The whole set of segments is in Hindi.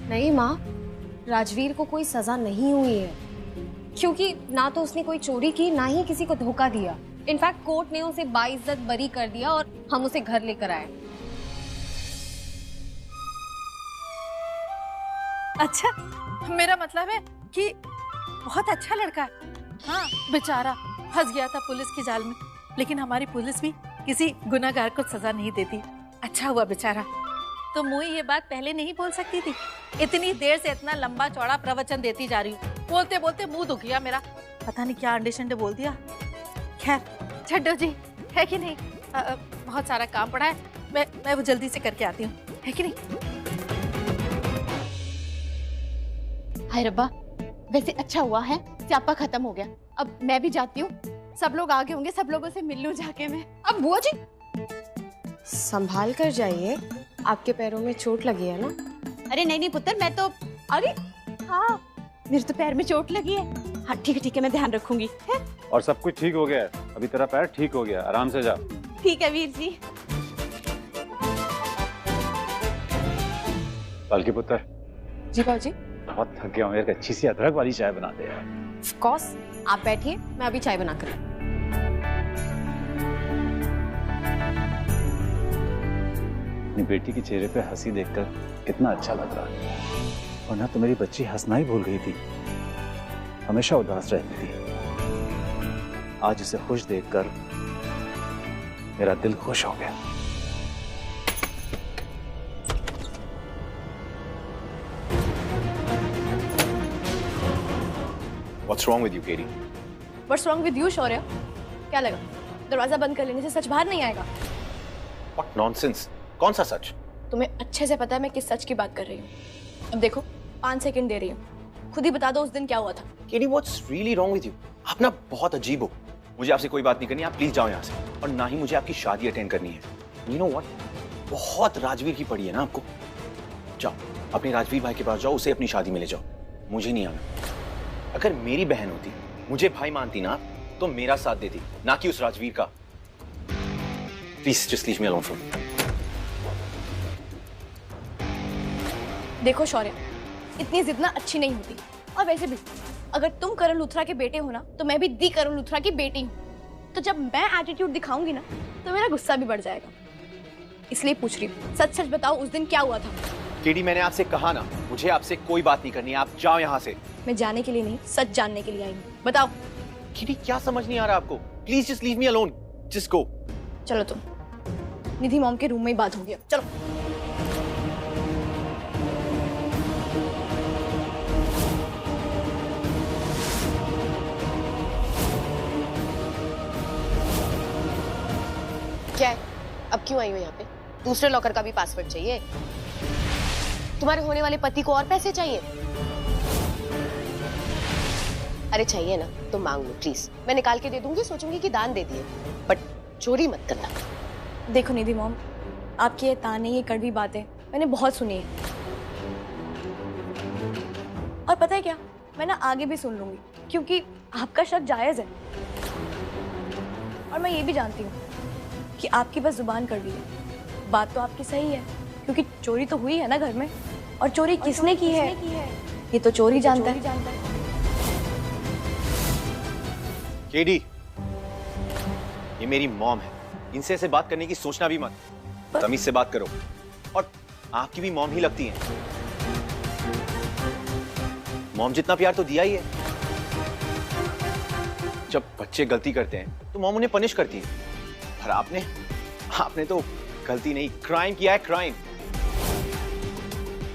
नहीं माँ, राजवीर को कोई सजा नहीं हुई है, क्योंकि ना तो उसने कोई चोरी की, ना ही किसी को धोखा दिया। इनफैक्ट कोर्ट ने उसे बाइज्जत बरी कर दिया और हम उसे घर लेकर आए। अच्छा, मेरा मतलब है कि बहुत अच्छा लड़का है। हाँ, बेचारा फंस गया था पुलिस की जाल में, लेकिन हमारी पुलिस भी किसी गुनाहगार को सजा नहीं देती। अच्छा हुआ बेचारा। तो मुई ये बात पहले नहीं बोल सकती थी? इतनी देर से इतना लंबा चौड़ा प्रवचन देती जा रही हूँ, बोलते बोलते मुंह दुख गया मेरा। पता नहीं क्या अंडे शंडे बोल दिया। खैर छड्डो जी, है कि नहीं? बहुत सारा काम पड़ा है, मैं वो जल्दी से करके आती हूँ, है कि नहीं? हाय रब्बा, वैसे अच्छा हुआ है स्यापा खत्म हो गया। अब मैं भी जाती हूँ, सब लोग आगे होंगे, सब लोगों से मिल लूं जाके मैं। अब बुआ जी संभाल कर जाइए, आपके पैरों में चोट लगी है ना? अरे नहीं नहीं पुत्र, मैं तो, अरे हाँ मेरे तो पैर में चोट लगी है। हाँ ठीक है, मैं ध्यान रखूंगी है? और सब कुछ ठीक हो गया है, अभी तेरा पैर ठीक हो गया, आराम से जा। ठीक है वीर जी। पालकी पुत्र। जी बाबूजी। बहुत थक गया हूँ यार, अच्छी सी अदरक वाली चाय बना दे यार। ऑफ कोर्स, आप बैठिए, मैं अभी चाय बनाकर। अपनी बेटी के चेहरे पे हंसी देखकर कितना अच्छा लग रहा है। और ना तो मेरी बच्ची हंसना ही भूल गई थी, हमेशा उदास रहती थी। आज उसे खुश देखकर मेरा दिल खुश हो गया। What's wrong with you, Katie? What's wrong with you, शौर्य? क्या लगा दरवाजा बंद कर लेने से सच बाहर नहीं आएगा? What nonsense? कौन सा सच? तुम्हें अच्छे से पता है मैं किस सच की बात कर रही हूँ। अब देखो 5 सेकंड दे रही हूँ, खुद ही बता दो उस दिन क्या हुआ था। Katie, what's really wrong with you? आप ना बहुत अजीब हो। मुझे आपसे कोई बात नहीं करनी, आप प्लीज जाओ यहाँ से। और ना ही मुझे आपकी शादी अटेंड करनी है। You know what? बहुत राजवीर की पड़ी है ना आपको। जाओ अपने राजवीर भाई के पास जाओ, उसे अपनी शादी में ले जाओ, मुझे नहीं आना। अगर मेरी बहन होती, मुझे भाई मानती ना, तो मेरा साथ देती, ना कि उस राजवीर का। Please just leave me alone for. देखो शौर्य, इतनी जिद ना अच्छी नहीं होती। और वैसे भी अगर तुम करण लूथरा के बेटे हो ना, तो मैं भी दी करण लूथरा की बेटी हूँ। तो जब मैं एटीट्यूड दिखाऊंगी ना, तो मेरा गुस्सा भी बढ़ जाएगा। इसलिए पूछ रही हूँ, सच सच बताओ उस दिन क्या हुआ था? केडी, मैंने आपसे कहा ना, मुझे आपसे कोई बात नहीं करनी है, आप जाओ यहाँ से। मैं जाने के लिए नहीं, सच जानने के लिए आई हूँ। बताओ। केडी, क्या समझ नहीं आ रहा आपको? Please just leave me alone, just go. चलो तुम, निधि मॉम के रूम में ही बात हो गया, चलो। क्या है? अब क्यों आई हो यहाँ पे? दूसरे लॉकर का भी पासवर्ड चाहिए? तुम्हारे होने वाले पति को और पैसे चाहिए? अरे चाहिए ना तो मांग लो प्लीज, मैं निकाल के दे दूंगी, सोचूंगी कि दान दे दिए, बट चोरी मत करना। देखो निधि मॉम, आपकी ये ताने, ये कड़वी बातें मैंने बहुत सुनी है। और पता है क्या, मैं ना आगे भी सुन लूंगी, क्योंकि आपका शक जायज है। और मैं ये भी जानती हूँ कि आपकी बस जुबान कड़वी है। बात तो आपकी सही है, क्योंकि चोरी तो हुई है ना घर में। और चोरी किसने की है ये तो चोरी जानता है। केडी, ये मेरी मॉम है, इनसे ऐसे बात करने की सोचना भी मत। तमीज से बात करो। और आपकी भी मॉम ही लगती है। मॉम जितना प्यार तो दिया ही है। जब बच्चे गलती करते हैं तो मॉम उन्हें पनिश करती है। पर आपने तो गलती नहीं, क्राइम किया है, क्राइम।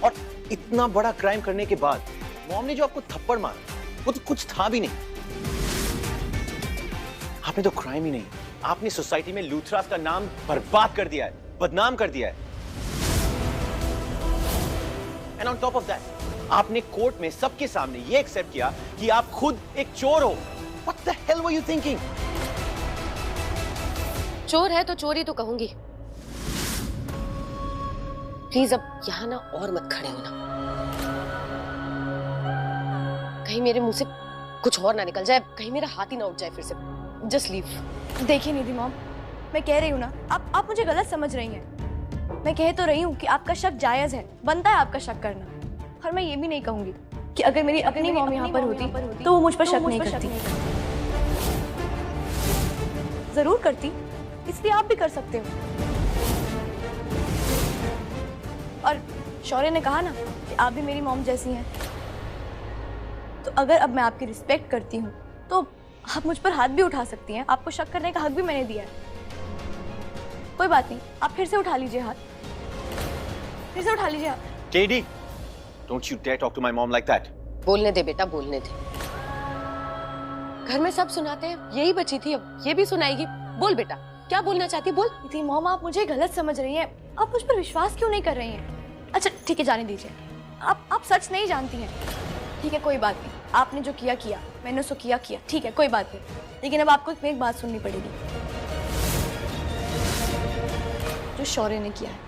और इतना बड़ा क्राइम करने के बाद मॉम ने जो आपको थप्पड़ मारा, वो तो कुछ था भी नहीं। आपने तो क्राइम ही नहीं, आपने सोसाइटी में लूथरास का नाम बर्बाद कर दिया है, बदनाम कर दिया है। And on top of that, आपने कोर्ट में सबके सामने ये एक्सेप्ट किया कि आप खुद एक चोर हो। What the hell were you thinking? चोर है तो चोरी तो कहूंगी। प्लीज अब यहाँ ना और मत खड़े होना, कहीं मेरे मुंह से कुछ और ना निकल जाए, कहीं मेरा हाथ ही ना उठ जाए फिर से। Just leave. देखिए निधि मॉम, मैं कह रही हूँ ना, आप मुझे गलत समझ रही हैं। मैं कह तो रही हूँ कि आपका शक जायज है, बनता है आपका शक करना। और मैं ये भी नहीं कहूंगी कि अगर मेरी अपनी मॉम यहाँ पर होती तो वो मुझ पर शक नहीं करती। जरूर करती, इसलिए आप भी कर सकते हो। और शौर्य ने कहा ना कि आप भी मेरी मॉम जैसी हैं, तो अगर अब मैं आपकी रिस्पेक्ट करती हूँ तो आप मुझ पर हाथ भी उठा सकती हैं। आपको शक करने का हक भी मैंने दिया है। कोई बात नहीं, आप फिर से उठा लीजिए हाथ, फिर से उठा लीजिए हाथ। KD, don't you dare talk to my mom like that. बोलने दे बेटा, बोलने दे। घर में सब सुनाते हैं, यही बची थी, अब ये भी सुनाएगी। बोल बेटा, क्या बोलना चाहती, बोल। दीदी मॉम, आप मुझे गलत समझ रही हैं। आप मुझ पर विश्वास क्यों नहीं कर रही हैं? अच्छा ठीक है, जाने दीजिए। आप सच नहीं जानती हैं। ठीक है, कोई बात नहीं। आपने जो किया किया, मैंने उसको किया किया, ठीक है, कोई बात नहीं। लेकिन अब आपको एक बात सुननी पड़ेगी। जो शौर्य ने किया है,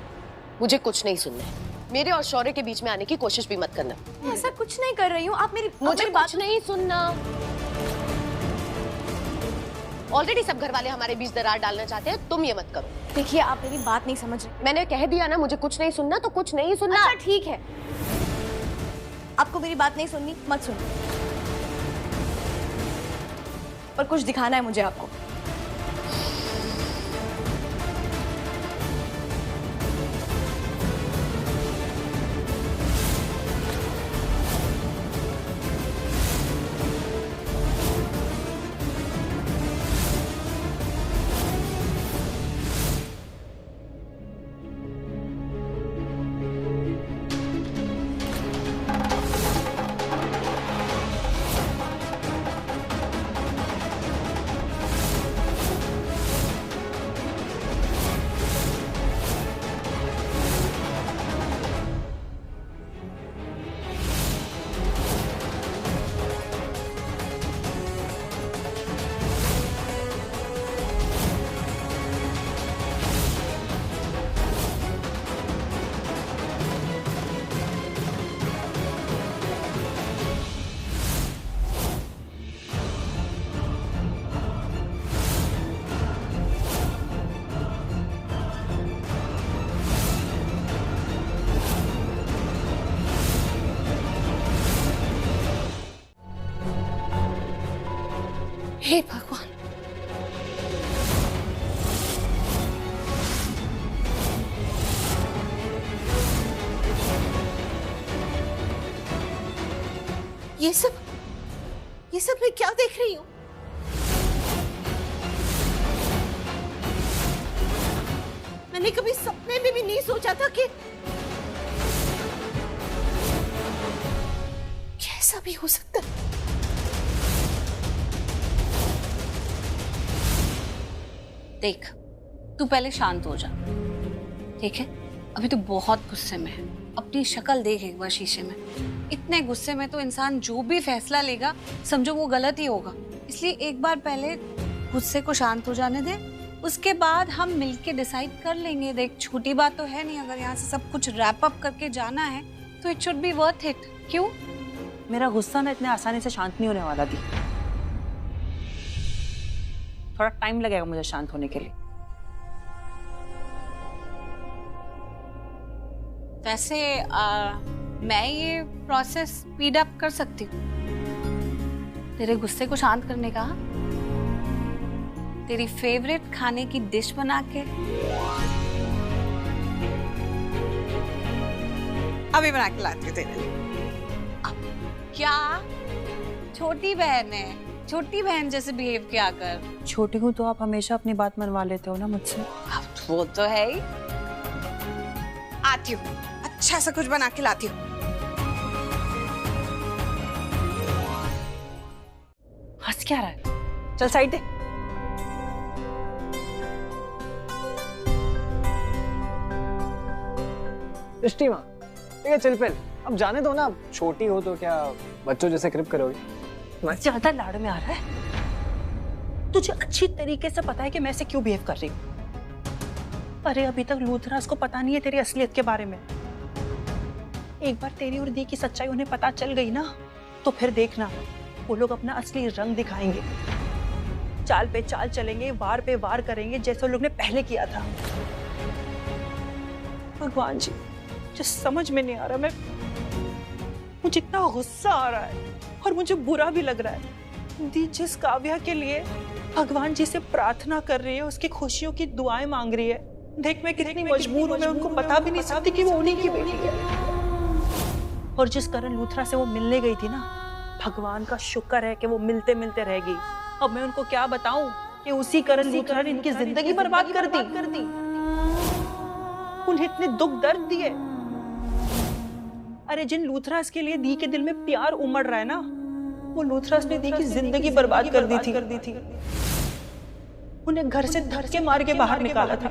मुझे कुछ नहीं सुनना है। मेरे और शौर्य के बीच में आने की कोशिश भी मत करना। ऐसा कुछ नहीं कर रही हूँ। आप मुझे बात कुछ नहीं सुनना। ऑलरेडी सब घर वाले हमारे बीच दरार डालना चाहते हैं, तुम ये मत करो। देखिए, आप मेरी बात नहीं समझ रही। मैंने कह दिया ना, मुझे कुछ नहीं सुनना तो कुछ नहीं सुनना। अच्छा ठीक है, आपको मेरी बात नहीं सुननी, मत सुनो। पर कुछ दिखाना है मुझे आपको। हे भगवान, ये सब मैं क्या देख रही हूँ? मैंने कभी सपने में भी नहीं सोचा था कि कैसा भी हो सकता है। देख, तू पहले शांत हो जा, ठीक है? अभी तो बहुत गुस्से में है। अपनी शक्ल देख एक बार शीशे में। इतने गुस्से में तो इंसान जो भी फैसला लेगा, समझो वो गलत ही होगा। इसलिए एक बार पहले गुस्से को शांत हो जाने दे, उसके बाद हम मिलके डिसाइड कर लेंगे। देख, छोटी बात तो है नहीं। अगर यहाँ से सब कुछ रैप अप करके जाना है तो it should be worth it. क्यों? मेरा गुस्सा ना इतने आसानी से शांत नहीं होने वाला थी। थोड़ा टाइम लगेगा मुझे शांत होने के लिए। वैसे मैं ये प्रोसेस स्पीड अप कर सकती हूँ। तेरे गुस्से को शांत करने का, तेरी फेवरेट खाने की डिश बना के अभी बना के लाती हूँ तेरे लिए। क्या? छोटी बहन है, छोटी बहन जैसे बिहेव किया कर। छोटी हूँ तो आप हमेशा अपनी बात मनवा लेते हो ना मुझसे। अब वो तो है ही। आती हूँ, अच्छा सा कुछ बना के लाती हूँ। हंस क्या रहा है? चल साइड दे। दृष्टि माँ, ठीक है चिल पिल, अब जाने दो ना। छोटी हो तो क्या बच्चों जैसे क्रिप करोगी? ज्यादा लाड़ में आ रहा है। तुझे अच्छी तरीके से पता है कि मैं ऐसे क्यों बिहेव कर रही हूँ। अरे अभी तक लूथराज को पता नहीं है तेरी असलियत के बारे में। एक बार तेरी और दी की सच्चाई उन्हें पता चल गई ना, तो फिर देखना वो लोग अपना असली रंग दिखाएंगे। चाल पे चाल चलेंगे, वार पे वार करेंगे, जैसे लोग ने पहले किया था। भगवान जी, मुझे समझ में नहीं आ रहा मुझे इतना गुस्सा आ रहा है और मुझे बुरा भी लग रहा है। दी जिस काव्या के लिए भगवान जी से प्रार्थना कर रही है, उसकी खुशियों की दुआएं मांग रही है, देख मैं कितनी मजबूर हूं, मैं उनको बता भी नहीं सकती कि वो उन्हीं की बेटी है। और जिस करण लूथरा से वो मिलने गई थी ना, भगवान का शुक्र है कि वो मिलते मिलते रह गई। अब मैं उनको क्या बताऊं कि उसी करण लूथरा ने इनकी जिंदगी बर्बाद कर दी, उन्हें इतने दुख दर्द दिए। अरे जिन लूथरास के लिए दी के दिल में प्यार उमड़ रहा है ना, वो लूथरास ने दी की जिंदगी बर्बाद कर दी थी। उन्हें घर से धक्के मार के बाहर निकाला था।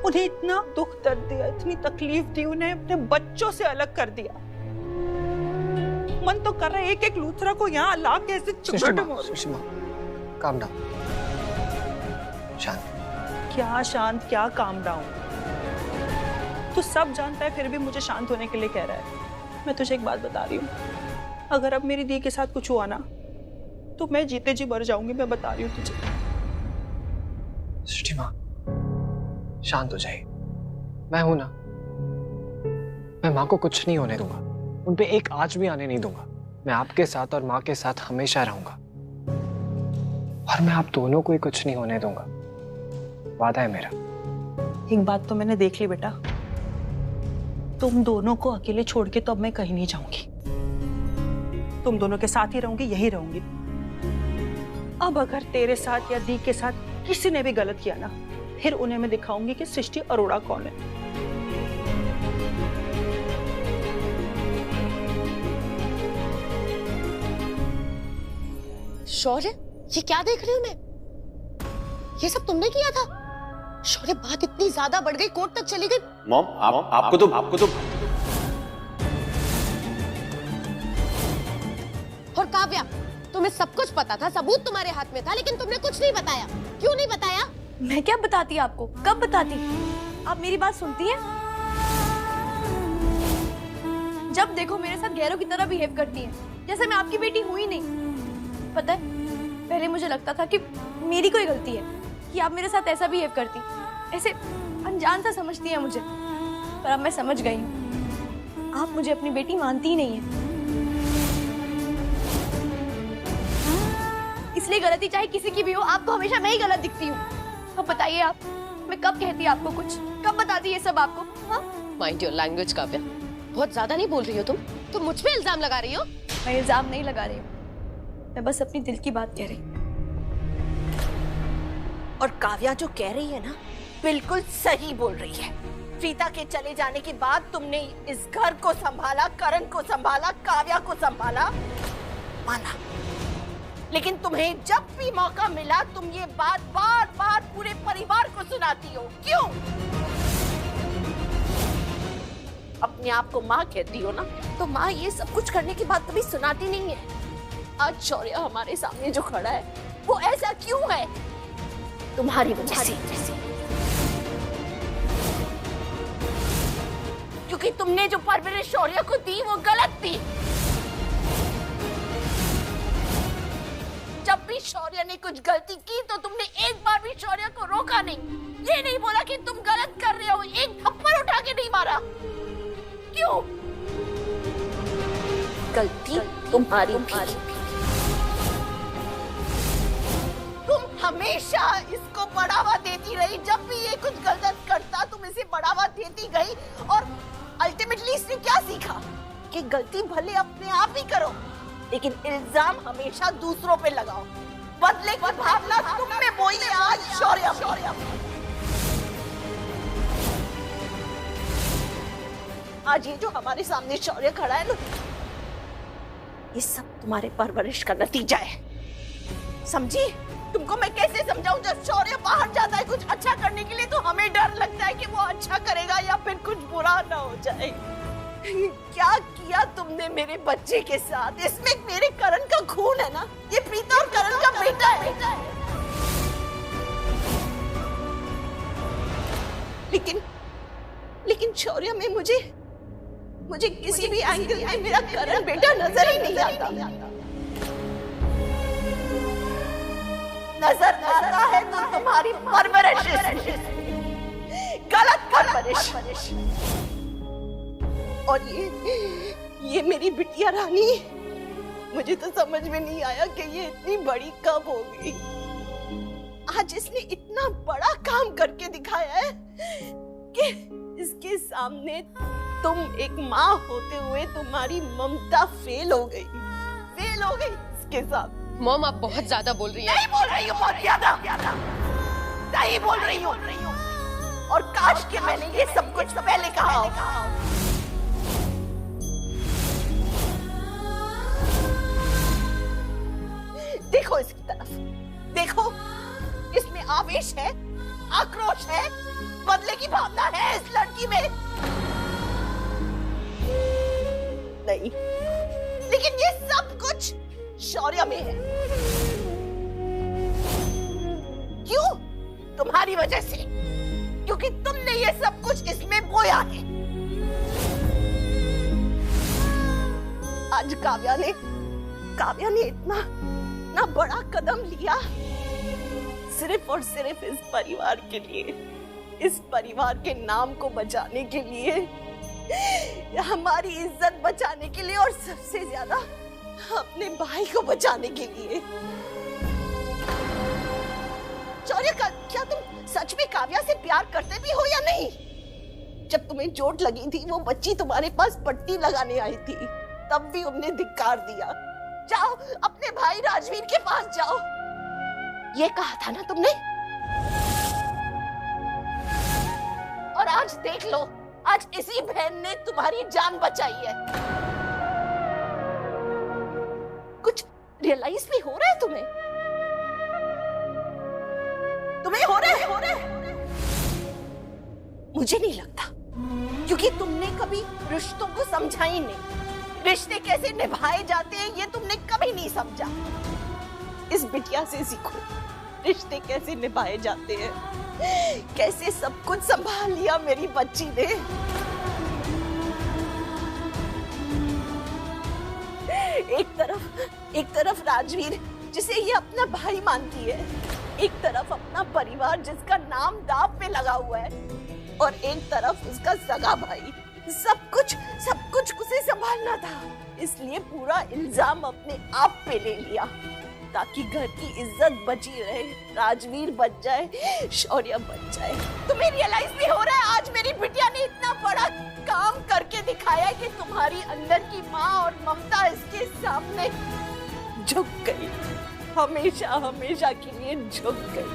उन्हें इतना दुख दर्द दिया, इतनी तकलीफ दी, उन्हें अपने बच्चों से अलग कर दिया। मन तो कर रहा है एक एक लूथरा को यहाँ ला के ऐसे सुषमा, काम डाउन, शांत। क्या शांत, क्या काम डाउन? तू सब जानता है फिर भी मुझे शांत होने के लिए कह रहा है। मैं तुझे एक बात बता रही हूँ, अगर अब मेरी दी के साथ कुछ हुआ ना तो मैं जीते जी मर जाऊंगी, मैं बता रही हूँ तुझे। सुषमा, शांत हो जाइए, मैं हूं ना। मैं माँ को कुछ नहीं होने दूंगा, उन पे एक आंच भी आने नहीं दूंगा। मैं आपके साथ और माँ के साथ हमेशा रहूंगा, और मैं आप दोनों को ही कुछ नहीं होने दूंगा, वादा है मेरा। एक बात तो मैंने देख ली बेटा, तुम दोनों को अकेले छोड़ के तो अब मैं कहीं नहीं जाऊंगी। तुम दोनों के साथ ही रहूंगी, यही रहूंगी। अब अगर तेरे साथ या दी के साथ किसी ने भी गलत किया ना, फिर उन्हें मैं दिखाऊंगी कि सृष्टि अरोड़ा कौन है। शौर्य, ये क्या देख रही हूँ मैं? ये सब तुमने किया था? शौर्य, बात इतनी ज्यादा बढ़ गई, कोर्ट तक चली गई। मॉम, आपको तो और काव्या, तुम्हें सब कुछ पता था, सबूत तुम्हारे हाथ में था, लेकिन तुमने कुछ नहीं बताया। क्यों नहीं बताया? मैं क्या बताती आपको, कब बताती? आप मेरी बात सुनती हैं? जब देखो मेरे साथ गैरों की तरह बिहेव करती हैं, जैसे मैं आपकी बेटी हुई नहीं। पता है, पहले मुझे लगता था कि मेरी कोई गलती है कि आप मेरे साथ ऐसा बिहेव करती, ऐसे अनजान सा समझती हैं मुझे। पर अब मैं समझ गई हूँ, आप मुझे अपनी बेटी मानती ही नहीं है। इसलिए गलती चाहे किसी की भी हो, आपको हमेशा मैं ही गलत दिखती हूँ। अब बताइए आप, मैं कब कहती आपको कुछ, कब बताती ये सब आपको? हाँ? माइंड योर लैंग्वेज काव्या, बहुत ज्यादा नहीं बोल रही हो तुम मुझ पे इल्जाम लगा रही हो। मैं इल्जाम नहीं लगा रही हूँ, मैं बस अपनी दिल की बात कह रही हूँ। और काव्या जो कह रही है ना, बिल्कुल सही बोल रही है। प्रीता के चले जाने के बाद तुमने इस घर को संभाला, करण को संभाला, काव्या को संभाला, माना। लेकिन तुम्हें जब भी मौका मिला, तुम ये बात बार बार पूरे परिवार को सुनाती हो। क्यों? अपने आप को माँ कहती हो ना, तो माँ ये सब कुछ करने के बाद कभी सुनाती नहीं है। आज शौर्य हमारे सामने जो खड़ा है, वो ऐसा क्यों है? तुम्हारी वजह से। क्योंकि तुमने जो परवरिश शौर्य को दी वो गलत थी। जब भी शौर्य ने कुछ गलती की तो तुमने एक बार भी शौर्य को रोका नहीं, ये नहीं बोला कि तुम गलत कर रहे हो, एक थप्पड़ उठा के नहीं मारा। क्यों? गलती तुम्हारी थी। तुम हमेशा इसको बढ़ावा देती रही, जब भी ये कुछ गलत करता तुम इसे बढ़ावा देती गई, और अल्टीमेटली इसने क्या सीखा कि गलती भले अपने आप ही करो, लेकिन इल्जाम हमेशा दूसरों पे लगाओ। बदले की भावना तुम में बोई है आज शौर्य। आज ये जो हमारे सामने शौर्य खड़ा है ना, ये सब तुम्हारे परवरिश का नतीजा है, समझी? तुमको मैं कैसे समझाऊं? जब शौर्य बाहर जाता है कुछ अच्छा करने के लिए, तो हमें डर लगता है कि वो अच्छा करेगा या फिर कुछ बुरा ना हो जाए। क्या किया तुमने मेरे बच्चे के साथ? इसमें मेरे करण का खून है ना, ये प्रीता और करण का बेटा है। लेकिन शौर्य में मुझे किसी भी एंगल में मेरा करण बेटा नजर ही नहीं आता। नजर आता है तो तुम्हारी परवरिश, गलत परवरिश। और ये मेरी बिटिया रानी, मुझे तो समझ में नहीं आया कि ये इतनी बड़ी कब हो गई। आज इसने इतना बड़ा काम करके दिखाया है कि इसके सामने तुम एक माँ होते हुए तुम्हारी ममता फेल हो गई इसके साथ। मॉम आप बहुत ज्यादा बोल रही हैं। नहीं बोल रही हूँ, बहुत ज्यादा नहीं बोल रही हूँ। और काश कि मैंने ये सब कुछ पहले कहा हो। देखो इसकी तरफ, देखो इसमें आवेश है, आक्रोश है, बदले की भावना है इस लड़की में। नहीं, लेकिन ये सब कुछ शौर्य में है। क्यों? तुम्हारी वजह से, क्योंकि तुमने ये सब कुछ इसमें बोया है। आज काव्या ने इतना बड़ा कदम लिया सिर्फ और सिर्फ इस परिवार के लिए, इस परिवार के नाम को बचाने के लिए, हमारी इज्जत बचाने के लिए और सबसे ज्यादा अपने भाई को बचाने के लिए। शौर्य, क्या तुम सच में काव्या से प्यार करते भी हो या नहीं? जब तुम्हें चोट लगी थी, वो बच्ची तुम्हारे पास पट्टी लगाने आई थी, तब भी उन्हें धिक्कार दिया। जाओ अपने भाई राजवीर के पास जाओ, ये कहा था ना तुमने। और आज देख लो, आज इसी बहन ने तुम्हारी जान बचाई है। कुछ रियलाइज भी हो रहा है तुम्हें? हो रहा है? मुझे नहीं लगता, क्योंकि तुमने कभी रिश्तों को समझा ही नहीं। रिश्ते कैसे निभाए जाते हैं ये तुमने कभी नहीं समझा। इस बिटिया से सीखो, रिश्ते कैसे निभाए जाते हैं, कैसे सब कुछ संभाल लिया मेरी बच्ची ने। एक तरफ राजवीर, जिसे ये अपना भाई मानती है, एक तरफ अपना परिवार जिसका नाम दांव पे लगा हुआ है, और एक तरफ उसका सगा भाई। सब कुछ उसे संभालना था, इसलिए पूरा इल्जाम अपने आप पे ले लिया ताकि घर की इज्जत बची रहे, राजवीर बच जाए, शौर्य बच जाए। तुम्हें रियलाइज भी हो रहा है आज मेरी बिटिया ने इतना बड़ा काम करके दिखाया कि तुम्हारी अंदर की माँ और ममता इसके सामने झुक गई, हमेशा के लिए झुक गई।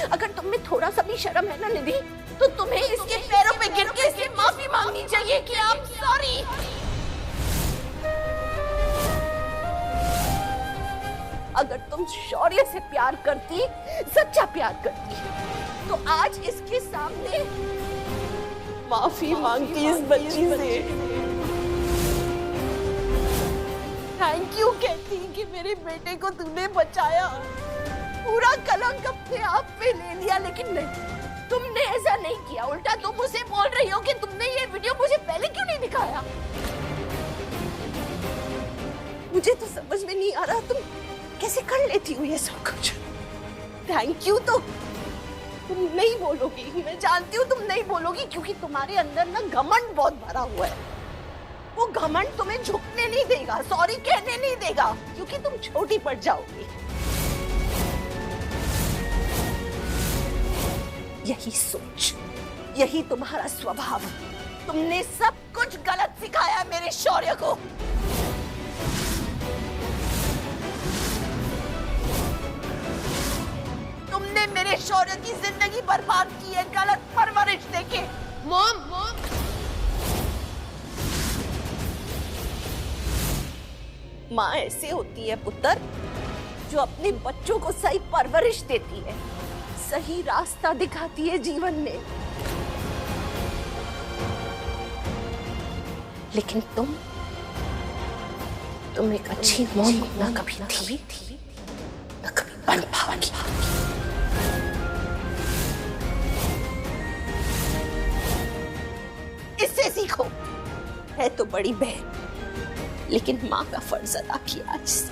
अगर तुम में थोड़ा सा भी शर्म है ना निधि, तो तुम्हें इसके पैरों पे गिर के इससे माफी मांगनी चाहिए कि आई एम सॉरी। अगर तुम शौर्य से प्यार करती, सच्चा प्यार करती, तो आज इसके सामने माफी मांगती इस बच्ची से, थैंक यू कहती कि मेरे बेटे को तुमने बचाया। पूरा कलंक अपने आप पे ले लिया, लेकिन नहीं, तुमने ऐसा नहीं किया। उल्टा तुम मुझे बोल रही हो कि तुमने ये वीडियो मुझे पहले क्यों नहीं दिखाया। मुझे तो समझ में नहीं आ रहा तुम कैसे कर लेती हो ये सब कुछ। थैंक यू तो तुम नहीं बोलोगी, मैं जानती हूँ तुम नहीं बोलोगी, क्योंकि तुम्हारे अंदर ना घमंड बहुत भरा हुआ है। वो घमंड तुम्हें झुकने नहीं देगा, सॉरी कहने नहीं देगा, क्योंकि तुम छोटी पड़ जाओगी। यही सोच, यही तुम्हारा स्वभाव, तुमने सब कुछ गलत सिखाया मेरे शौर्य को। तुमने मेरे शौर्य की जिंदगी बर्बाद की है गलत परवरिश देके। मॉम, माँ ऐसे होती है पुत्र, जो अपने बच्चों को सही परवरिश देती है, सही रास्ता दिखाती है जीवन में। लेकिन तुम एक अच्छी मॉम ना कभी थी, ना कभी बन पाओगी। इससे सीखो, है तो बड़ी बहन, लेकिन माँ का फर्ज अदा किया आज से।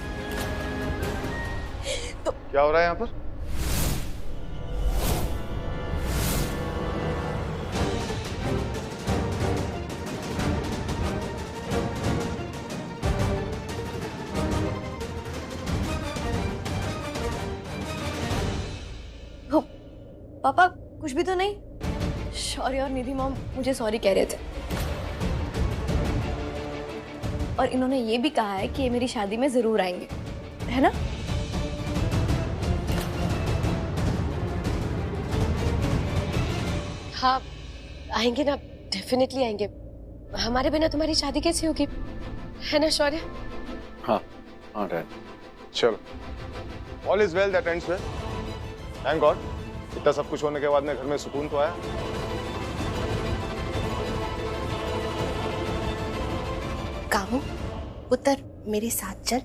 तो क्या हो रहा है यहाँ पर? पापा कुछ भी तो नहीं। शौर्य और निधि मॉम मुझे सॉरी कह रहे थे और इन्होंने ये भी कहा है कि ये मेरी शादी में जरूर आएंगे, है ना? हाँ आएंगे ना, डेफिनेटली आएंगे। हमारे बिना तुम्हारी शादी कैसे होगी, है ना शौर्य? हाँ हाँ डैड। चलो, all is well that ends well. Thank God, इतना सब कुछ होने के बाद में घर में सुकून तो आया। कामू पुत्र मेरे साथ चल,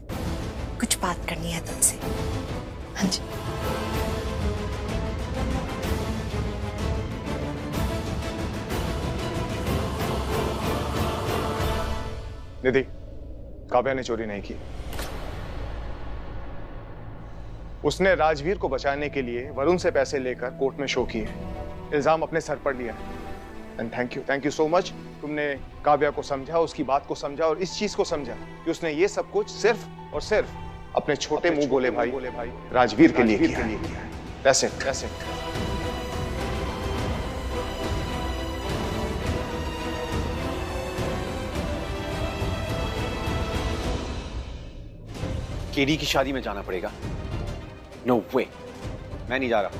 कुछ बात करनी है तुमसे। हाँ जी। निधि, काव्या ने चोरी नहीं की। उसने राजवीर को बचाने के लिए वरुण से पैसे लेकर कोर्ट में शो किए, इल्जाम अपने सर पर लिया। And thank you so much. तुमने काव्या को समझा, उसकी बात को समझा और इस चीज को समझा कि उसने ये सब कुछ सिर्फ और सिर्फ अपने छोटे मुंह बोले भाई राजवीर के लिए किया है। That's it. केडी की शादी में जाना पड़ेगा। नो वे, मैं नहीं जा रहा।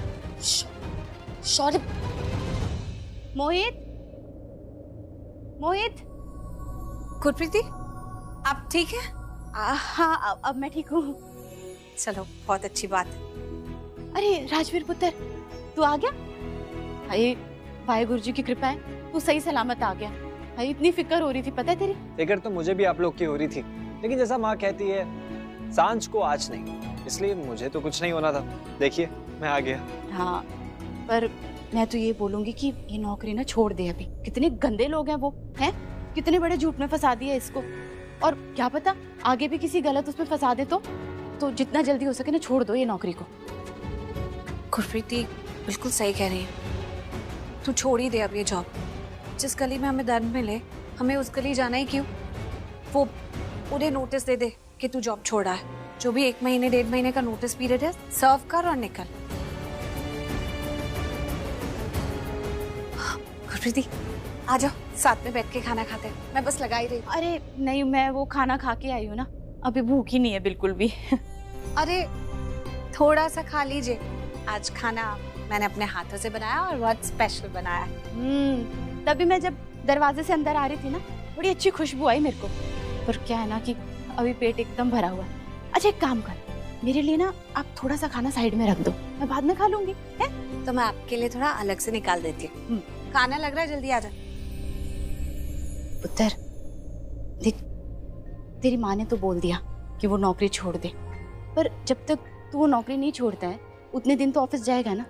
शौर्य, मोहित, गुरप्रीति, आप ठीक है? हाँ अब मैं ठीक हूँ। चलो बहुत अच्छी बात। अरे राजवीर पुत्र, तू आ गया? भाई वाहेगुरु जी की कृपा है, तू सही सलामत आ गया। भाई इतनी फिक्र हो रही थी, पता है तेरी? फिक्र तो मुझे भी आप लोग की हो रही थी, लेकिन जैसा माँ कहती है सांझ को आज नहीं, इसलिए मुझे तो कुछ नहीं होना था। देखिए मैं आ गया। हाँ, पर मैं तो ये बोलूंगी कि ये नौकरी ना छोड़ दे अभी। कितने गंदे लोग हैं वो, हैं? कितने बड़े झूठ में फंसा दिया इसको, और क्या पता आगे भी किसी गलत उसमें फंसा दे तो जितना जल्दी हो सके ना छोड़ दो ये नौकरी को। गुरप्रीति बिल्कुल सही कह रही है, तू छोड़ ही दे अब ये जॉब। जिस गली में हमें दर्द मिले, हमें उस गली जाना ही क्यों? वो उन्हें नोटिस दे दे कि तू जॉब छोड़ा है। जो भी 1 महीने 1.5 महीने का नोटिस पीरियड है, सर्व कर और निकल। गुरप्रीति आ जाओ, साथ में बैठ के खाना खाते हैं। मैं बस लगा ही रही। अरे नहीं, मैं वो खाना खा के आई हूँ ना, अभी भूख ही नहीं है बिल्कुल भी। अरे थोड़ा सा खा लीजिए, आज खाना मैंने अपने हाथों से बनाया और बहुत स्पेशल बनाया है। तभी मैं जब दरवाजे से अंदर आ रही थी ना, बड़ी अच्छी खुशबू आई मेरे को। पर क्या है ना कि अभी पेट एकदम भरा हुआ है। अच्छा एक काम कर, मेरे लिए ना आप थोड़ा सा खाना साइड में रख दो, मैं बाद में खा लूंगी। है? तो मैं आपके लिए थोड़ा अलग से निकाल देती हूँ। खाना लग रहा है, जल्दी आ जा। पुत्र देख, तेरी माँ ने तो बोल दिया कि वो नौकरी छोड़ दे, पर जब तक तू वो नौकरी नहीं छोड़ता है उतने दिन तो ऑफिस जाएगा ना।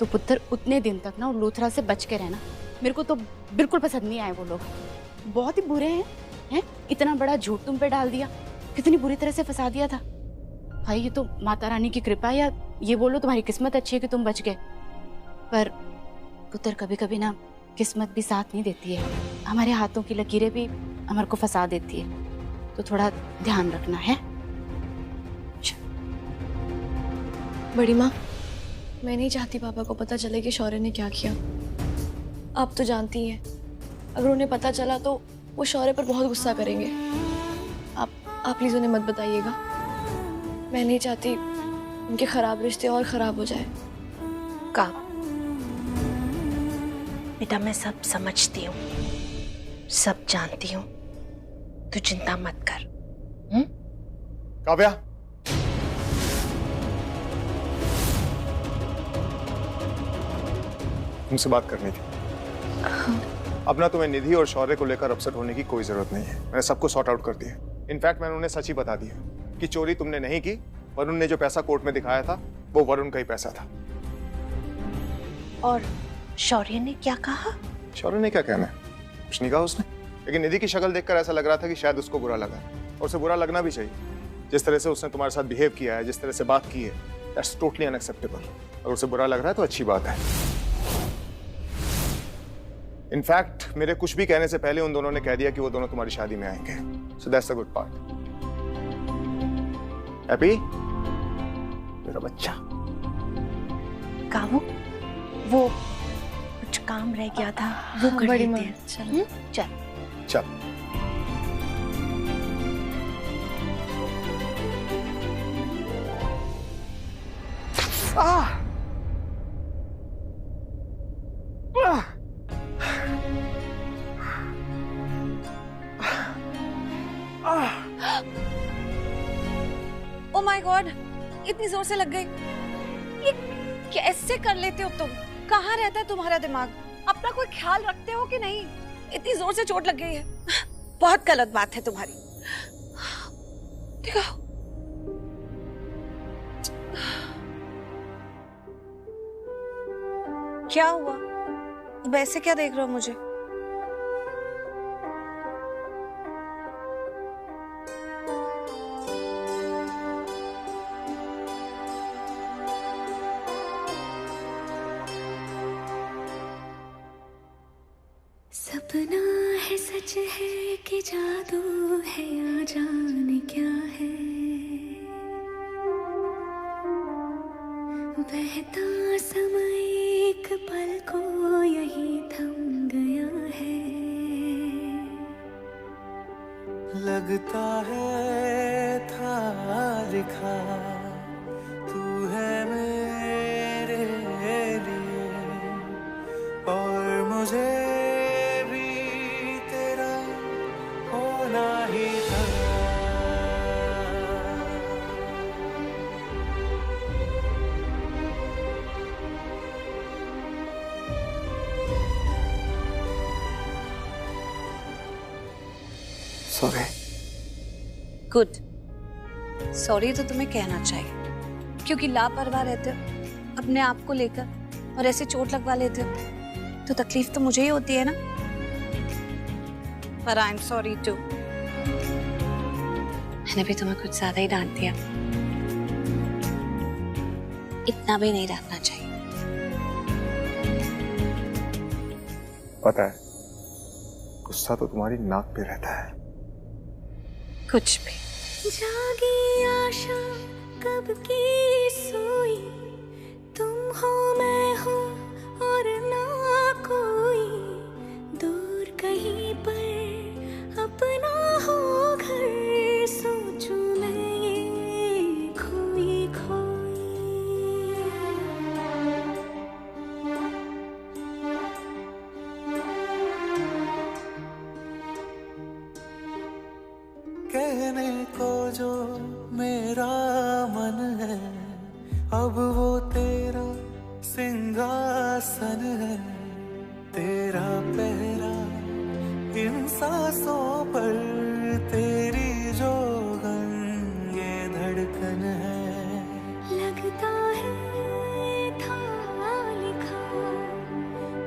तो पुत्र उतने दिन तक ना लूथरा से बच के रहना। मेरे को तो बिल्कुल पसंद नहीं आए वो लोग, बहुत ही बुरे हैं। इतना बड़ा झूठ तुम पे डाल दिया, कितनी बुरी तरह से फंसा दिया था। भाई ये तो माता रानी की कृपा है, या ये बोलो तुम्हारी किस्मत अच्छी है कि तुम बच गए। पर पुत्र कभी कभी ना किस्मत भी साथ नहीं देती है, हमारे हाथों की लकीरें भी हमारे को फंसा देती है। तो थोड़ा ध्यान रखना है। बड़ी माँ, मैं नहीं चाहती पापा को पता चले कि शौर्य ने क्या किया। आप तो जानती हैं, अगर उन्हें पता चला तो वो शौर्य पर बहुत गुस्सा करेंगे। आप प्लीज उन्हें मत बताइएगा। मैं नहीं चाहती उनके खराब रिश्ते और खराब हो जाए। काम बेटा, मैं सब समझती हूँ, सब जानती हूँ, तू चिंता मत कर। काव्या, तुमसे बात करनी थी। अब ना तुम्हें निधि और शौर्य को लेकर अपसेट होने की कोई जरूरत नहीं है। मैंने सबको सॉर्ट आउट कर दिया। इनफैक्ट मैंने उन्हें सच ही बता दिया कि चोरी तुमने नहीं की। वरुण ने जो पैसा कोर्ट में दिखाया था वो वरुण का ही पैसा था। और शौर्य ने क्या कहा? शौर्य ने क्या कहना है, कुछ नहीं कहा उसने। लेकिन निधि की शक्ल देखकर ऐसा लग रहा था कि शायद उसको बुरा लगा, और उसे बुरा लगना भी चाहिए। जिस तरह से उसने तुम्हारे साथ बिहेव किया है, जिस तरह से बात की है, दैट्स टोटली अनएक्सेप्टेबल। अगर उसे बुरा लग रहा है तो अच्छी बात है। इनफैक्ट मेरे कुछ भी कहने से पहले उन दोनों ने कह दिया कि वो दोनों तुम्हारी शादी में आएंगे। So that's a good part. Happy मेरा बच्चा। कामू, वो कुछ काम रह गया था, वो कर बड़ी लेते माँ, हैं। चलो। चल। चल। ओ माय गॉड, इतनी जोर से लग गई। ये कैसे कर लेते हो तुम? कहाँ रहता है तुम्हारा दिमाग? अपना कोई ख्याल रखते हो कि नहीं? इतनी जोर से चोट लग गई है। बहुत गलत बात है तुम्हारी। देखो, क्या हुआ? अब ऐसे क्या देख रहे हो मुझे? सपना है सच है कि जादू है या जाने क्या है, बहता समय एक पल को यही थम गया है। लगता है था लिखा तू है मेरे लिए, और मुझे सॉरी। गुड। सॉरी तो तुम्हें कहना चाहिए, क्योंकि लापरवाह रहते हो अपने आप को लेकर और ऐसे चोट लगवा लेते हो तो तकलीफ तो मुझे ही होती है ना। पर आई एम सॉरी टू। मैंने भी तुम्हें कुछ ज्यादा ही डांट दिया। इतना भी नहीं डांटना चाहिए। पता है, गुस्सा तो तुम्हारी नाक पे रहता है। कुछ भी। जागी आशा कब की सोई, तुम हो मैं हो और ना कोई, दूर कहीं पर अपना हो घर, सोचूं मैं ये खोई खोई। कहने को जो मेरा मन है, अब वो तेरा सिंहासन है, तेरा पहरा इन सांसों पर, तेरी जो गन ये धड़कन है। लगता है था लिखा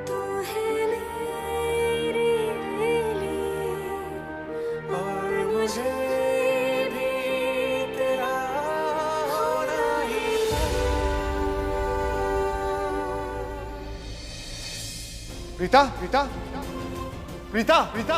तू है मेरे लिए, और मुझे भी तेरा होना ही था। प्रीता, प्रीता, प्रीता, प्रीता।